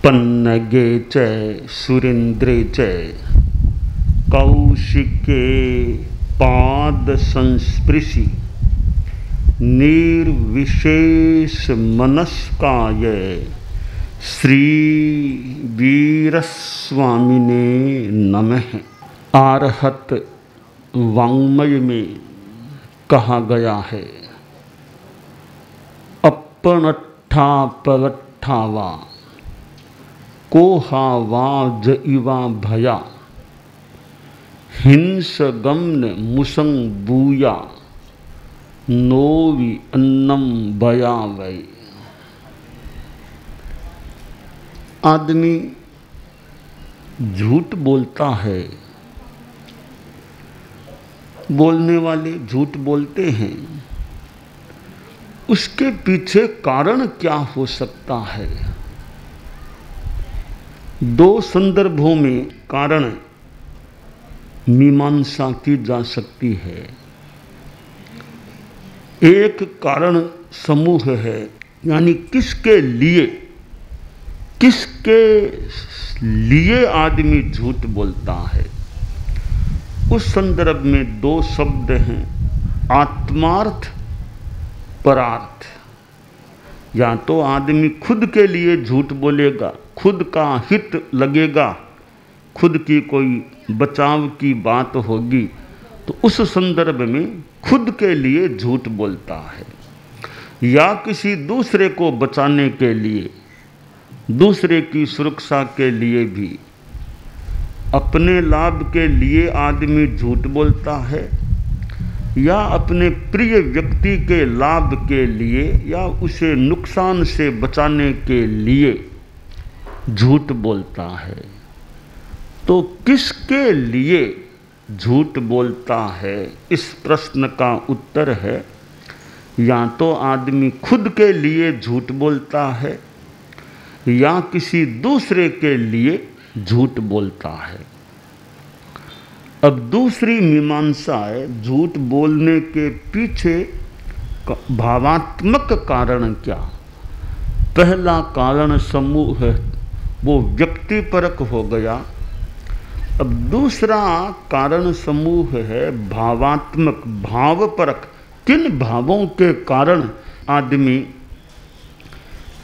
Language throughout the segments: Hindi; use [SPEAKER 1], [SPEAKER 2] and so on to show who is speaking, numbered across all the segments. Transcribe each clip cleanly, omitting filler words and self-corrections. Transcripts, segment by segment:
[SPEAKER 1] पन्नगे च सुरेन्द्रे च कौशिके पाद संस्पृशि निर्विशेष मनस्काय श्री वीरस्वामिने नमः। आरहत वाङ्मय में कहा गया है, अपनट्ठा पवट्ठावा कोहा वा जइवा भया हिंस गम्न मुसंग बूया नोवि अन्नम बया वै। आदमी झूठ बोलता है, बोलने वाले झूठ बोलते हैं, उसके पीछे कारण क्या हो सकता है? दो संदर्भों में कारण मीमांसा की जा सकती है। एक कारण समूह है, यानी किसके लिए आदमी झूठ बोलता है। उस संदर्भ में दो शब्द हैं, आत्मार्थ परार्थ। या तो आदमी खुद के लिए झूठ बोलेगा, खुद का हित लगेगा, खुद की कोई बचाव की बात होगी, तो उस संदर्भ में खुद के लिए झूठ बोलता है। या किसी दूसरे को बचाने के लिए, दूसरे की सुरक्षा के लिए भी, अपने लाभ के लिए आदमी झूठ बोलता है, या अपने प्रिय व्यक्ति के लाभ के लिए या उसे नुकसान से बचाने के लिए झूठ बोलता है। तो किसके लिए झूठ बोलता है, इस प्रश्न का उत्तर है, या तो आदमी खुद के लिए झूठ बोलता है या किसी दूसरे के लिए झूठ बोलता है। अब दूसरी मीमांसा है, झूठ बोलने के पीछे भावात्मक कारण क्या। पहला कारण समूह है, वो व्यक्तिपरक हो गया। अब दूसरा कारण समूह है भावात्मक, भावपरक। किन भावों के कारण आदमी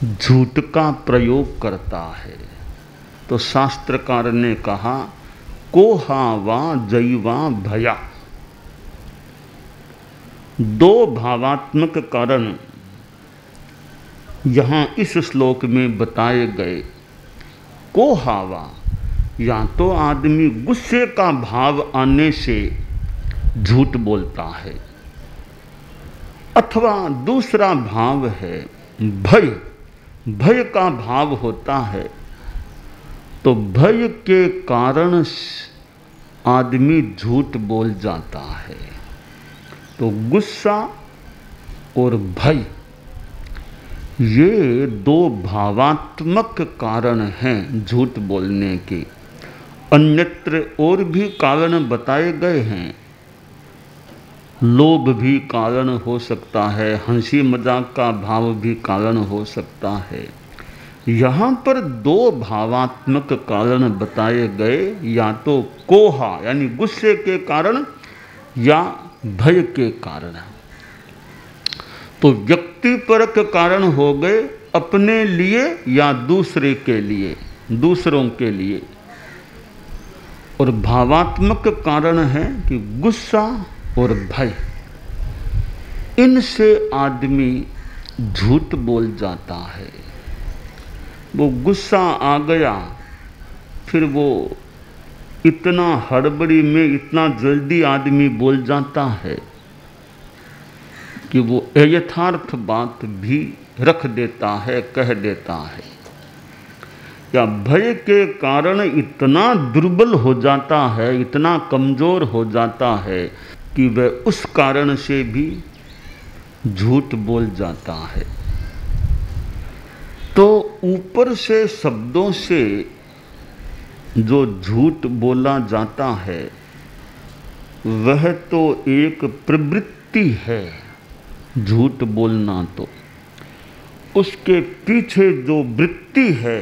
[SPEAKER 1] झूठ का प्रयोग करता है? तो शास्त्रकार ने कहा, कोहा वा जइवा भया। दो भावात्मक कारण यहाँ इस श्लोक में बताए गए। कोहावा, या तो आदमी गुस्से का भाव आने से झूठ बोलता है, अथवा दूसरा भाव है भय। भय का भाव होता है, तो भय के कारण आदमी झूठ बोल जाता है। तो गुस्सा और भय, ये दो भावात्मक कारण हैं झूठ बोलने के। अन्यत्र और भी कारण बताए गए हैं। लोभ भी कारण हो सकता है, हंसी मजाक का भाव भी कारण हो सकता है। यहाँ पर दो भावात्मक कारण बताए गए, या तो कोहा यानी गुस्से के कारण या भय के कारण। तो व्यक्तिपरक कारण हो गए अपने लिए या दूसरे के लिए, दूसरों के लिए। और भावात्मक कारण है कि गुस्सा और भय, इनसे आदमी झूठ बोल जाता है। वो गुस्सा आ गया, फिर वो इतना हड़बड़ी में इतना जल्दी आदमी बोल जाता है कि वो अयथार्थ बात भी रख देता है, कह देता है। या भय के कारण इतना दुर्बल हो जाता है, इतना कमज़ोर हो जाता है कि वह उस कारण से भी झूठ बोल जाता है। तो ऊपर से शब्दों से जो झूठ बोला जाता है, वह तो एक प्रवृत्ति है झूठ बोलना। तो उसके पीछे जो वृत्ति है,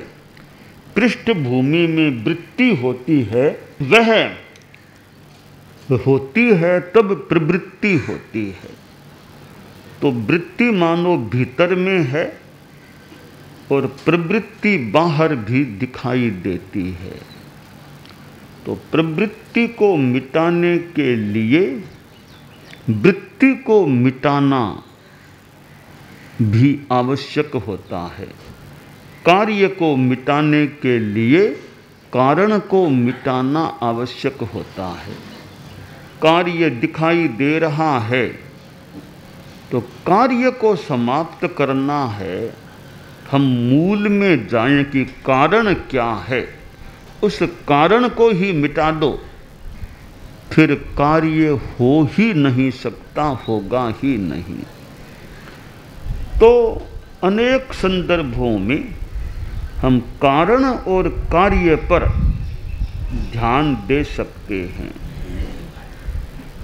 [SPEAKER 1] पृष्ठभूमि में वृत्ति होती है, वह होती है तब प्रवृत्ति होती है। तो वृत्ति मानो भीतर में है और प्रवृत्ति बाहर भी दिखाई देती है। तो प्रवृत्ति को मिटाने के लिए वृत्ति को मिटाना भी आवश्यक होता है। कार्य को मिटाने के लिए कारण को मिटाना आवश्यक होता है। कार्य दिखाई दे रहा है तो कार्य को समाप्त करना है। हम मूल में जाएं कि कारण क्या है, उस कारण को ही मिटा दो, फिर कार्य हो ही नहीं सकता, होगा ही नहीं। तो अनेक संदर्भों में हम कारण और कार्य पर ध्यान दे सकते हैं।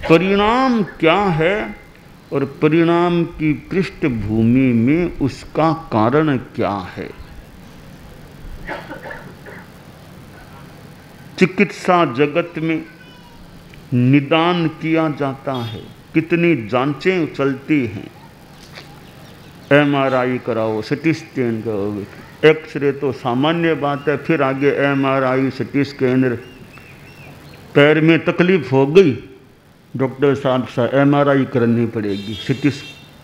[SPEAKER 1] परिणाम क्या है और परिणाम की पृष्ठभूमि में उसका कारण क्या है। चिकित्सा जगत में निदान किया जाता है, कितनी जांचें चलती हैं। MRI कराओ, सिटी स्कैन कराओ, एक्सरे तो सामान्य बात है, फिर आगे MRI, सिटी स्कैन। पैर में तकलीफ हो गई, डॉक्टर साहब MRI करनी पड़ेगी, सिटी,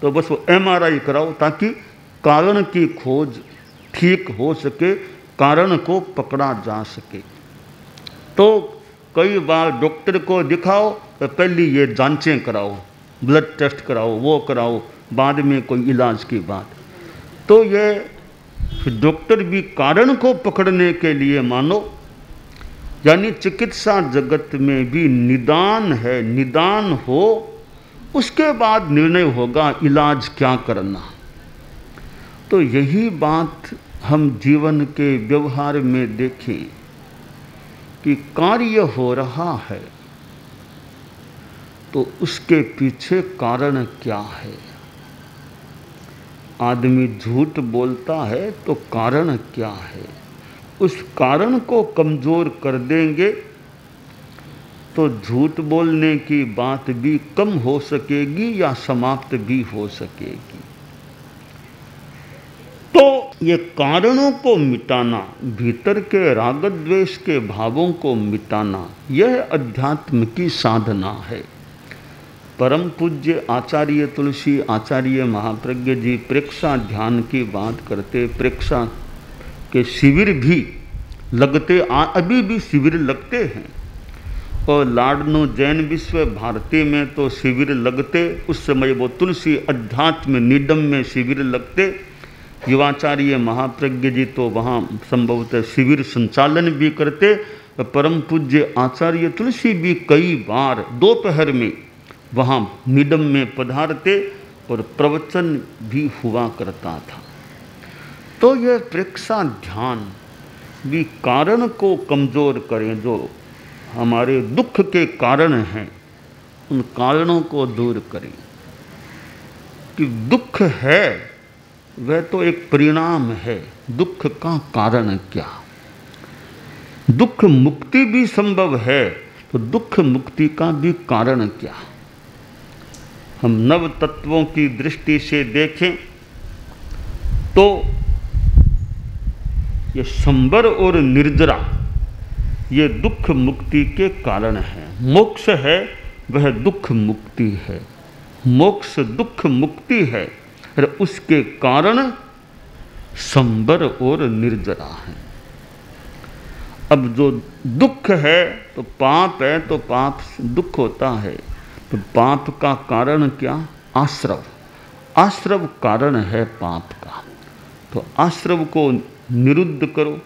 [SPEAKER 1] तो बस वो MRI कराओ ताकि कारण की खोज ठीक हो सके, कारण को पकड़ा जा सके। तो कई बार डॉक्टर को दिखाओ तो पहले ये जांचें कराओ, ब्लड टेस्ट कराओ, वो कराओ, बाद में कोई इलाज की बात। तो ये डॉक्टर भी कारण को पकड़ने के लिए मानो, यानी चिकित्सा जगत में भी निदान है। निदान हो उसके बाद निर्णय होगा इलाज क्या करना। तो यही बात हम जीवन के व्यवहार में देखें कि कार्य हो रहा है तो उसके पीछे कारण क्या है। आदमी झूठ बोलता है तो कारण क्या है। उस कारण को कमज़ोर कर देंगे तो झूठ बोलने की बात भी कम हो सकेगी या समाप्त भी हो सकेगी। तो ये कारणों को मिटाना, भीतर के राग द्वेष के भावों को मिटाना, यह अध्यात्म की साधना है। परम पूज्य आचार्य तुलसी आचार्य महाप्रज्ञ जी प्रेक्षा ध्यान की बात करते। प्रेक्षा के शिविर भी लगते, अभी भी शिविर लगते हैं। और लाडनो जैन विश्व भारती में तो शिविर लगते, उस समय वो तुलसी अध्यात्म निडम में शिविर लगते। युवाचार्य महाप्रज्ञ जी तो वहाँ संभवतः शिविर संचालन भी करते। परम पूज्य आचार्य तुलसी भी कई बार दोपहर में वहाँ निडम में पधारते और प्रवचन भी हुआ करता था। तो यह प्रेक्षा ध्यान भी कारण को कमज़ोर करें, जो हमारे दुख के कारण हैं उन कारणों को दूर करें। कि दुख है वह तो एक परिणाम है, दुख का कारण क्या। दुख मुक्ति भी संभव है तो दुख मुक्ति का भी कारण क्या। हम नव तत्वों की दृष्टि से देखें तो ये संबर और निर्जरा ये दुख मुक्ति के कारण है। मोक्ष है वह दुख मुक्ति है, मोक्ष दुख मुक्ति है और उसके कारण संबर और निर्जरा है। अब जो दुख है तो पाप है, तो पाप दुख होता है। तो पाप का कारण क्या? आश्रव। आश्रव कारण है पाप का। तो आश्रव को निरुद्ध करो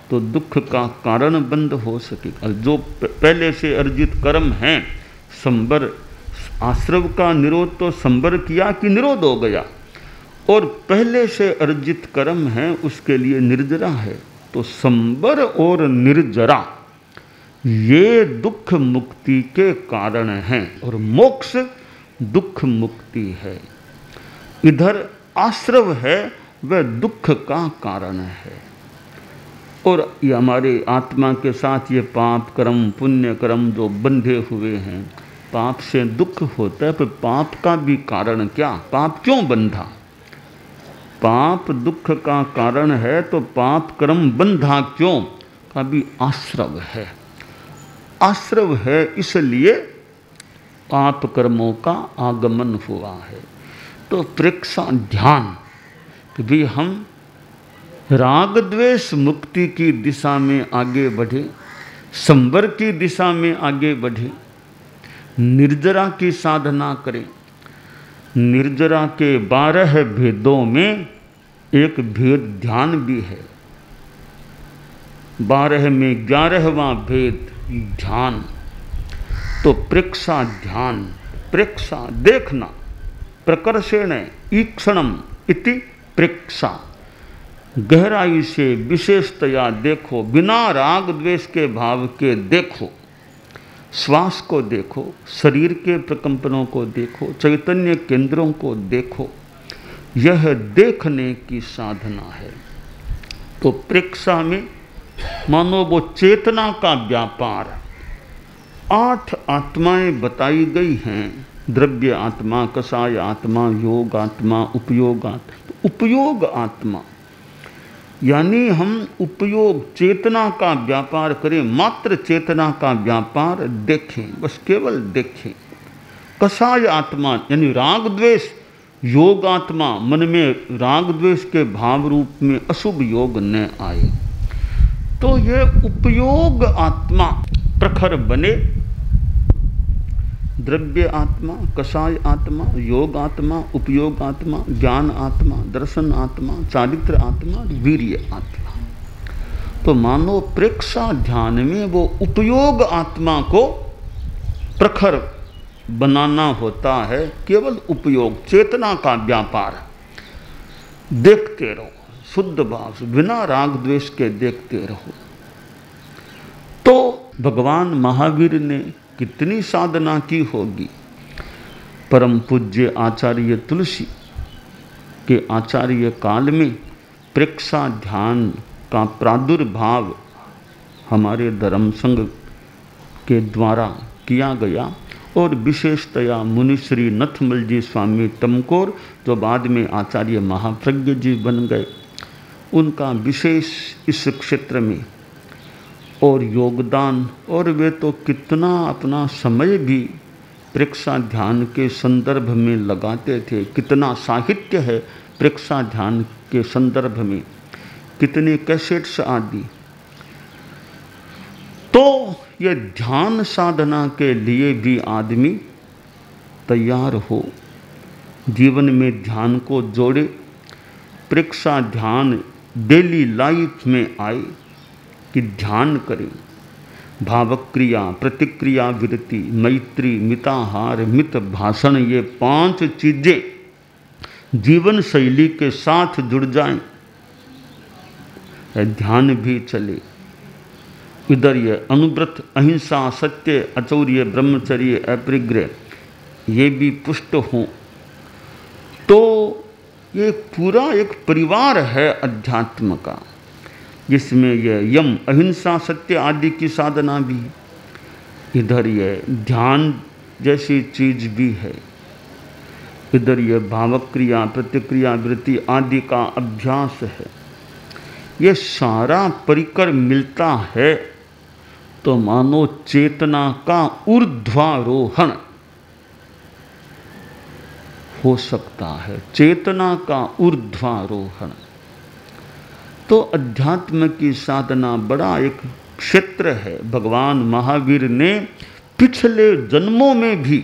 [SPEAKER 1] तो दुख का कारण बंद हो सकेगा। जो पहले से अर्जित कर्म हैं संबर, आश्रव का निरोध तो संबर किया कि निरोध हो गया, और पहले से अर्जित कर्म है उसके लिए निर्जरा है। तो संबर और निर्जरा ये दुख मुक्ति के कारण हैं और मोक्ष दुख मुक्ति है। इधर आश्रव है वह दुख का कारण है। और ये हमारे आत्मा के साथ ये पाप कर्म पुण्य कर्म जो बंधे हुए हैं, पाप से दुख होता है, पर पाप का भी कारण क्या? पाप क्यों बंधा? पाप दुख का कारण है, तो पाप कर्म बंधा क्यों? का भी आश्रव है। आश्रव है, इसलिए पाप कर्मों का आगमन हुआ है। तो प्रेक्षा ध्यान कि भी हम राग द्वेष मुक्ति की दिशा में आगे बढ़े, संवर की दिशा में आगे बढ़े, निर्जरा की साधना करें। निर्जरा के 12 भेदों में एक भेद ध्यान भी है। 12 में 11वां भेद ध्यान। तो प्रेक्षा ध्यान, प्रेक्षा देखना, प्रकर्षेण ईक्षणम इति प्रेक्षा, गहराई से विशेषतया देखो, बिना राग द्वेष के भाव के देखो। श्वास को देखो, शरीर के प्रकंपनों को देखो, चैतन्य केंद्रों को देखो। यह देखने की साधना है। तो प्रेक्षा में मानो वो चेतना का व्यापार। 8 आत्माएं बताई गई हैं, द्रव्य आत्मा, कषाय आत्मा, योग आत्मा, उपयोग आत्मा। उपयोग आत्मा यानी हम उपयोग चेतना का व्यापार करें, मात्र चेतना का व्यापार देखें, बस केवल देखें। कषाय आत्मा यानी राग द्वेष, योग आत्मा मन में राग द्वेष के भाव रूप में अशुभ योग न आए। तो ये उपयोग आत्मा प्रखर बने। द्रव्य आत्मा, कषाय आत्मा, योग आत्मा, उपयोग आत्मा, ज्ञान आत्मा, दर्शन आत्मा, चारित्र आत्मा, वीर्य आत्मा। तो मानो प्रेक्षा ध्यान में वो उपयोग आत्मा को प्रखर बनाना होता है। केवल उपयोग चेतना का व्यापार देखते रहो, शुद्ध भाव से, बिना राग द्वेष के देखते रहो। तो भगवान महावीर ने कितनी साधना की होगी। परम पूज्य आचार्य तुलसी के आचार्य काल में प्रेक्षा ध्यान का प्रादुर्भाव हमारे धर्म संघ के द्वारा किया गया। और विशेषतया मुनिश्री नथमल जी स्वामी टमकोर, जो बाद में आचार्य महाप्रज्ञ जी बन गए, उनका विशेष इस क्षेत्र में और योगदान। और वे तो कितना अपना समय भी प्रेक्षा ध्यान के संदर्भ में लगाते थे। कितना साहित्य है प्रेक्षा ध्यान के संदर्भ में, कितने कैसेट्स आदि। तो ये ध्यान साधना के लिए भी आदमी तैयार हो, जीवन में ध्यान को जोड़े, प्रेक्षा ध्यान डेली लाइफ में आए कि ध्यान करें। भावक्रिया, प्रतिक्रिया, विरति, मैत्री, मिताहार, मित भाषण, ये 5 चीजें जीवन शैली के साथ जुड़ जाएं, ध्यान भी चले। इधर ये अनुव्रत, अहिंसा, सत्य, अचौर्य, ब्रह्मचर्य, अपरिग्रह, ये भी पुष्ट हों। तो ये पूरा एक परिवार है अध्यात्म का, जिसमें यह यम, अहिंसा, सत्य आदि की साधना भी, इधर यह ध्यान जैसी चीज भी है, इधर यह भावक्रिया, प्रतिक्रिया, वृत्ति आदि का अभ्यास है। ये सारा परिकर मिलता है तो मानो चेतना का ऊर्ध्वारोहण हो सकता है, चेतना का ऊर्ध्वारोहण। तो अध्यात्म की साधना बड़ा एक क्षेत्र है। भगवान महावीर ने पिछले जन्मों में भी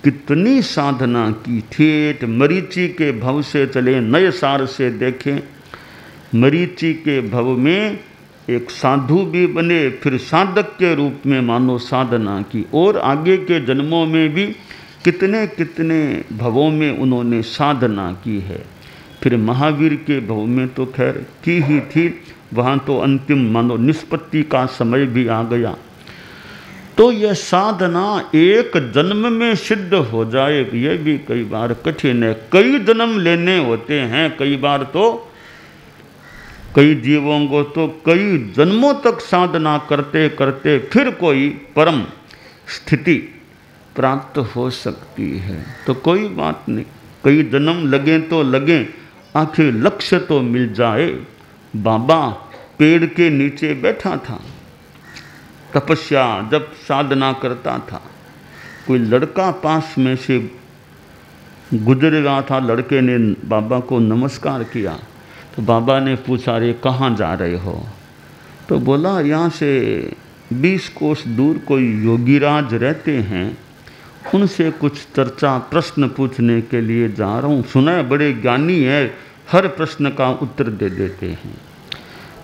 [SPEAKER 1] कितनी साधना की। ठेठ मरीचि के भव से चले, नए सार से देखें। मरीचि के भव में एक साधु भी बने, फिर साधक के रूप में मानो साधना की, और आगे के जन्मों में भी कितने कितने भवों में उन्होंने साधना की है। फिर महावीर के भव में तो खैर की ही थी, वहाँ तो अंतिम मानो निष्पत्ति का समय भी आ गया। तो यह साधना एक जन्म में सिद्ध हो जाए, ये भी कई बार कठिन है। कई जन्म लेने होते हैं, कई बार तो कई जीवों को तो कई जन्मों तक साधना करते करते फिर कोई परम स्थिति प्राप्त हो सकती है। तो कोई बात नहीं, कई जन्म लगे तो लगे, आखिर लक्ष्य तो मिल जाए। बाबा पेड़ के नीचे बैठा था, तपस्या जब साधना करता था, कोई लड़का पास में से गुजर रहा था, लड़के ने बाबा को नमस्कार किया, तो बाबा ने पूछा, रे कहाँ जा रहे हो? तो बोला, यहाँ से 20 कोस दूर कोई योगीराज रहते हैं, उनसे कुछ चर्चा प्रश्न पूछने के लिए जा रहा हूँ। सुना है बड़े ज्ञानी है, हर प्रश्न का उत्तर दे देते हैं।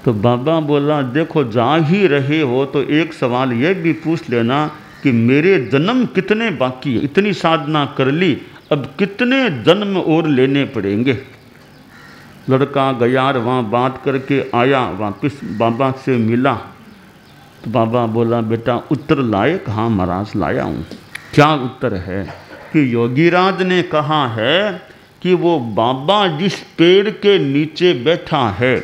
[SPEAKER 1] तो बाबा बोला, देखो जा ही रहे हो तो एक सवाल ये भी पूछ लेना कि मेरे जन्म कितने बाकी है? इतनी साधना कर ली, अब कितने जन्म और लेने पड़ेंगे? लड़का गया, वहाँ बात करके आया, वापस बाबा से मिला। तो बाबा बोला, बेटा उत्तर लाए? कहाँ महाराज लाया हूँ। क्या उत्तर है? कि योगीराज ने कहा है कि वो बाबा जिस पेड़ के नीचे बैठा है,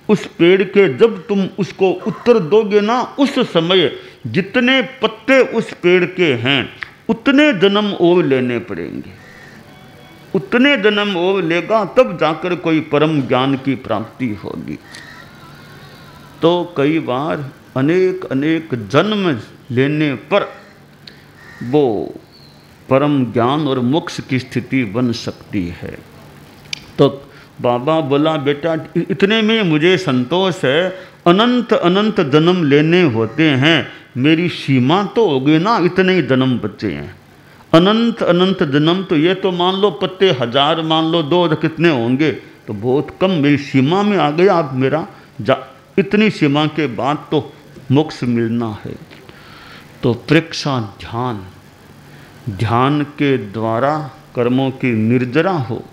[SPEAKER 1] उस पेड़ के जब तुम उसको उत्तर दोगे ना, उस समय जितने पत्ते उस पेड़ के हैं उतने जन्म और लेने पड़ेंगे। उतने जन्म और लेगा तब जाकर कोई परम ज्ञान की प्राप्ति होगी। तो कई बार अनेक अनेक जन्म लेने पर वो परम ज्ञान और मोक्ष की स्थिति बन सकती है। तो बाबा बोला, बेटा इतने में मुझे संतोष है, अनंत अनंत जन्म लेने होते हैं, मेरी सीमा तो होगी ना, इतने ही जन्म बचे हैं। अनंत अनंत जन्म तो ये तो मान लो पत्ते 1000, मान लो 2, कितने होंगे? तो बहुत कम, मेरी सीमा में आ गया अब मेरा, इतनी सीमा के बाद तो मोक्ष मिलना है। तो प्रेक्षा ध्यान, ध्यान के द्वारा कर्मों की निर्जरा हो,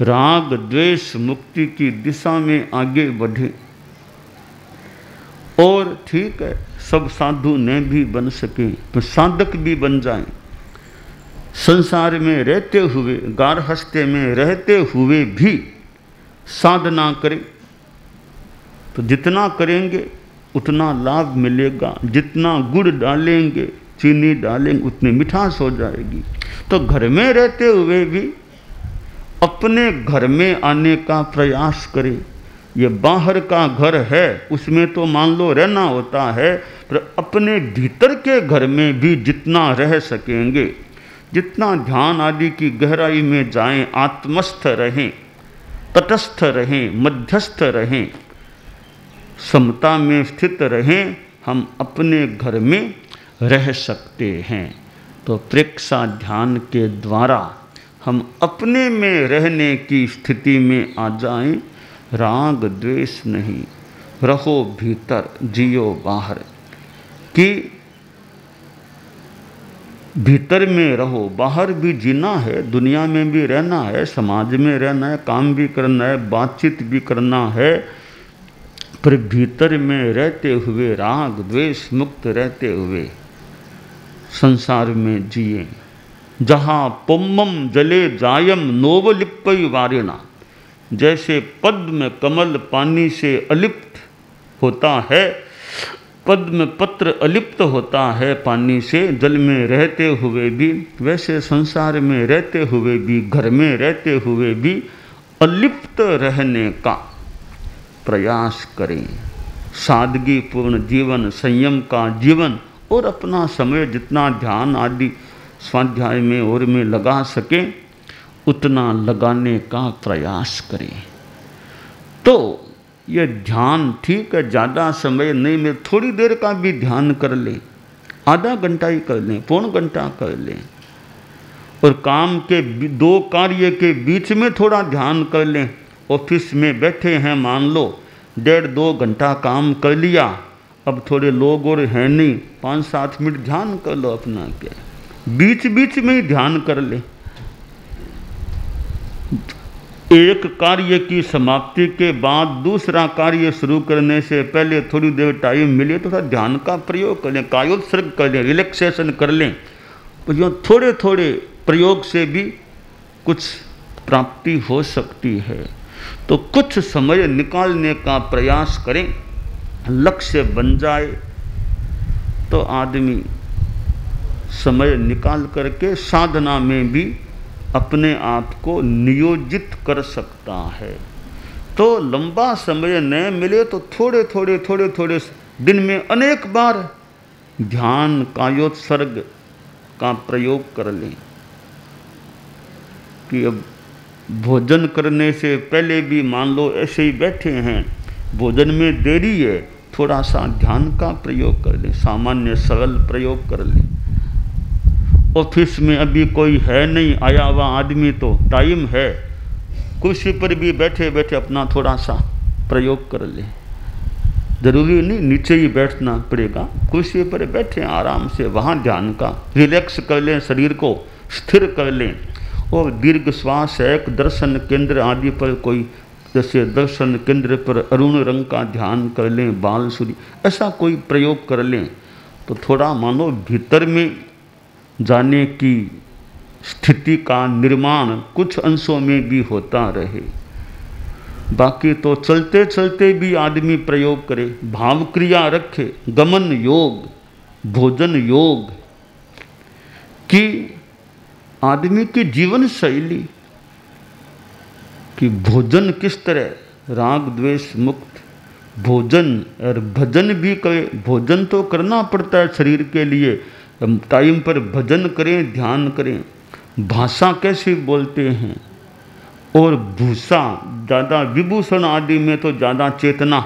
[SPEAKER 1] राग द्वेष मुक्ति की दिशा में आगे बढ़े। और ठीक है, सब साधु न भी बन सके तो साधक भी बन जाएं। संसार में रहते हुए, गारहस्थ्य में रहते हुए भी साधना करें तो जितना करेंगे उतना लाभ मिलेगा। जितना गुड़ डालेंगे, चीनी डालेंगे, उतनी मिठास हो जाएगी। तो घर में रहते हुए भी अपने घर में आने का प्रयास करें। ये बाहर का घर है, उसमें तो मान लो रहना होता है, पर अपने भीतर के घर में भी जितना रह सकेंगे, जितना ध्यान आदि की गहराई में जाएं, आत्मस्थ रहें, तटस्थ रहें, मध्यस्थ रहें, समता में स्थित रहें, हम अपने घर में रह सकते हैं। तो प्रेक्षा ध्यान के द्वारा हम अपने में रहने की स्थिति में आ जाएं। राग द्वेष नहीं, रहो भीतर जियो बाहर, कि भीतर में रहो, बाहर भी जीना है, दुनिया में भी रहना है, समाज में रहना है, काम भी करना है, बातचीत भी करना है, पर भीतर में रहते हुए, राग द्वेष मुक्त रहते हुए संसार में जिए। जहाँ पुम्मम जले जायम नोवलिप्पई वारिणा, जैसे पद्म कमल पानी से अलिप्त होता है, पद्म पत्र अलिप्त होता है पानी से, जल में रहते हुए भी, वैसे संसार में रहते हुए भी, घर में रहते हुए भी अलिप्त रहने का प्रयास करें। सादगी पूर्ण जीवन, संयम का जीवन, और अपना समय जितना ध्यान आदि स्वाध्याय में और में लगा सकें उतना लगाने का प्रयास करें। तो ये ध्यान ठीक है, ज़्यादा समय नहीं, में थोड़ी देर का भी ध्यान कर लें, आधा घंटा ही कर लें, पौन घंटा कर लें, और काम के 2 कार्य के बीच में थोड़ा ध्यान कर लें। ऑफिस में बैठे हैं, मान लो 1.5-2 घंटा काम कर लिया, अब थोड़े लोग और हैं नहीं, 5-7 मिनट ध्यान कर लो अपना, क्या बीच बीच में ही ध्यान कर ले। एक कार्य की समाप्ति के बाद दूसरा कार्य शुरू करने से पहले थोड़ी देर टाइम मिले तो थोड़ा ध्यान का प्रयोग कर लें, कायोत्सर्ग कर लें, रिलैक्सेशन कर लें। तो जो थोड़े थोड़े प्रयोग से भी कुछ प्राप्ति हो सकती है। तो कुछ समय निकालने का प्रयास करें, लक्ष्य बन जाए तो आदमी समय निकाल करके साधना में भी अपने आप को नियोजित कर सकता है। तो लंबा समय न मिले तो थोड़े थोड़े दिन में अनेक बार ध्यान कायोत्सर्ग का प्रयोग कर लें कि अब भोजन करने से पहले भी मान लो ऐसे ही बैठे हैं, भोजन में देरी है, थोड़ा सा ध्यान का प्रयोग कर लें, सामान्य सरल प्रयोग कर लें। ऑफिस में अभी कोई है नहीं आया हुआ आदमी तो टाइम है, कुर्सी पर भी बैठे बैठे अपना थोड़ा सा प्रयोग कर लें। जरूरी नहीं नीचे ही बैठना पड़ेगा, कुर्सी पर बैठे आराम से वहाँ ध्यान का रिलैक्स कर लें, शरीर को स्थिर कर लें। और दीर्घ श्वास है, एक दर्शन केंद्र आदि पर कोई, जैसे दर्शन केंद्र पर अरुण रंग का ध्यान कर लें, बाल सूर्य, ऐसा कोई प्रयोग कर लें तो थोड़ा मानो भीतर में जाने की स्थिति का निर्माण कुछ अंशों में भी होता रहे। बाकी तो चलते चलते भी आदमी प्रयोग करे, भाव क्रिया रखे, गमन योग, भोजन योग की आदमी की जीवन शैली कि भोजन किस तरह राग द्वेष मुक्त भोजन और भजन भी करे। भोजन तो करना पड़ता है शरीर के लिए, टाइम पर भजन करें, ध्यान करें। भाषा कैसे बोलते हैं और भूषा, ज़्यादा विभूषण आदि में तो ज़्यादा चेतना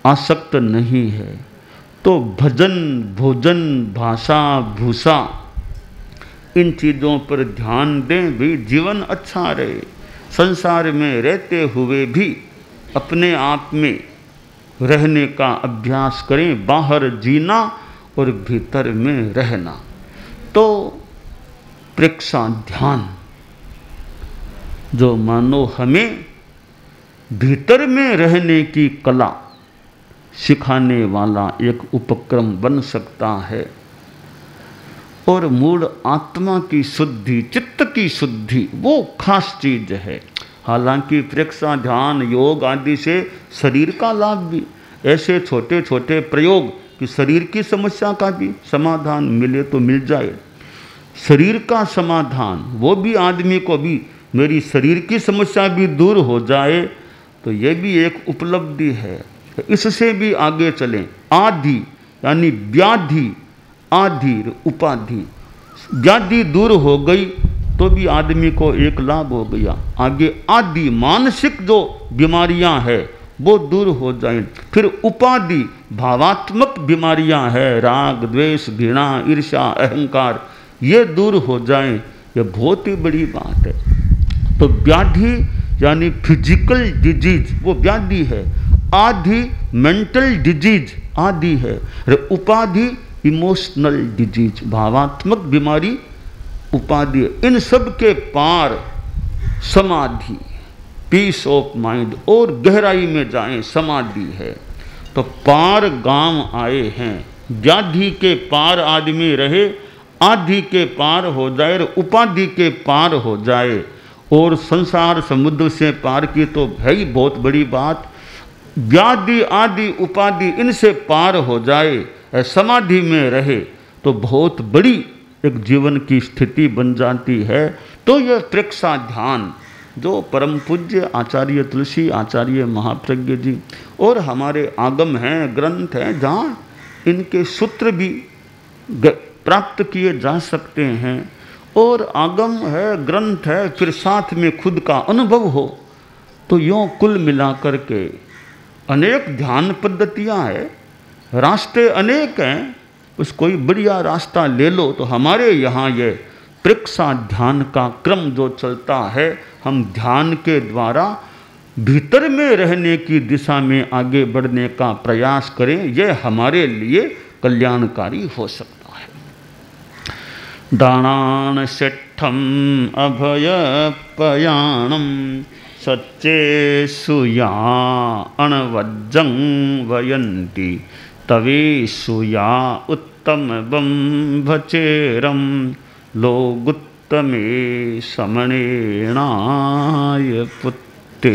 [SPEAKER 1] आसक्त नहीं है। तो भजन, भोजन, भाषा, भूषा, इन चीज़ों पर ध्यान दें भी जीवन अच्छा रहे। संसार में रहते हुए भी अपने आप में रहने का अभ्यास करें, बाहर जीना और भीतर में रहना। तो प्रेक्षा ध्यान जो मानो हमें भीतर में रहने की कला सिखाने वाला एक उपक्रम बन सकता है और मूल आत्मा की शुद्धि, चित्त की शुद्धि वो खास चीज है। हालांकि प्रेक्षा ध्यान योग आदि से शरीर का लाभ भी, ऐसे छोटे छोटे प्रयोग कि शरीर की समस्या का भी समाधान मिले तो मिल जाए। शरीर का समाधान वो भी आदमी को भी, मेरी शरीर की समस्या भी दूर हो जाए तो ये भी एक उपलब्धि है। इससे भी आगे चलें। आदि यानी व्याधि, आधि उपाधि, व्याधि दूर हो गई तो भी आदमी को एक लाभ हो गया। आगे आदि मानसिक जो बीमारियां हैं वो दूर हो जाएं। फिर उपाधि भावात्मक बीमारियां हैं, राग द्वेष घृणा ईर्ष्या अहंकार, ये दूर हो जाएं। ये बहुत ही बड़ी बात है। तो व्याधि यानी फिजिकल डिजीज वो व्याधि है, आदि मेंटल डिजीज आदि है, उपाधि इमोशनल डिजीज भावात्मक बीमारी उपाधि। इन सब के पार समाधि, पीस ऑफ माइंड, और गहराई में जाएं समाधि है। तो पार गांव आए हैं, व्याधि के पार आदमी रहे, आदि के पार हो जाए, उपाधि के पार हो जाए, और संसार समुद्र से पार की तो है ही बहुत बड़ी बात। व्याधि आदि उपाधि इनसे पार हो जाए, समाधि में रहे तो बहुत बड़ी एक जीवन की स्थिति बन जाती है। तो यह प्रेक्षा ध्यान जो परम पूज्य आचार्य तुलसी आचार्य महाप्रज्ञ जी और हमारे आगम हैं, ग्रंथ हैं, जहाँ इनके सूत्र भी प्राप्त किए जा सकते हैं, और आगम है, ग्रंथ है, फिर साथ में खुद का अनुभव हो, तो यूँ कुल मिलाकर के अनेक ध्यान पद्धतियाँ हैं, रास्ते अनेक हैं। उस कोई बढ़िया रास्ता ले लो। तो हमारे यहाँ ये प्रेक्षा ध्यान का क्रम जो चलता है, हम ध्यान के द्वारा भीतर में रहने की दिशा में आगे बढ़ने का प्रयास करें, यह हमारे लिए कल्याणकारी हो सकता है। दानान सेठम अभय पयाणम सच्चे सुया अणवज्जं वयंती तवे सुया उत्तम बंभचेरम लोगुत्तमे समणेणाय पुत्र। ते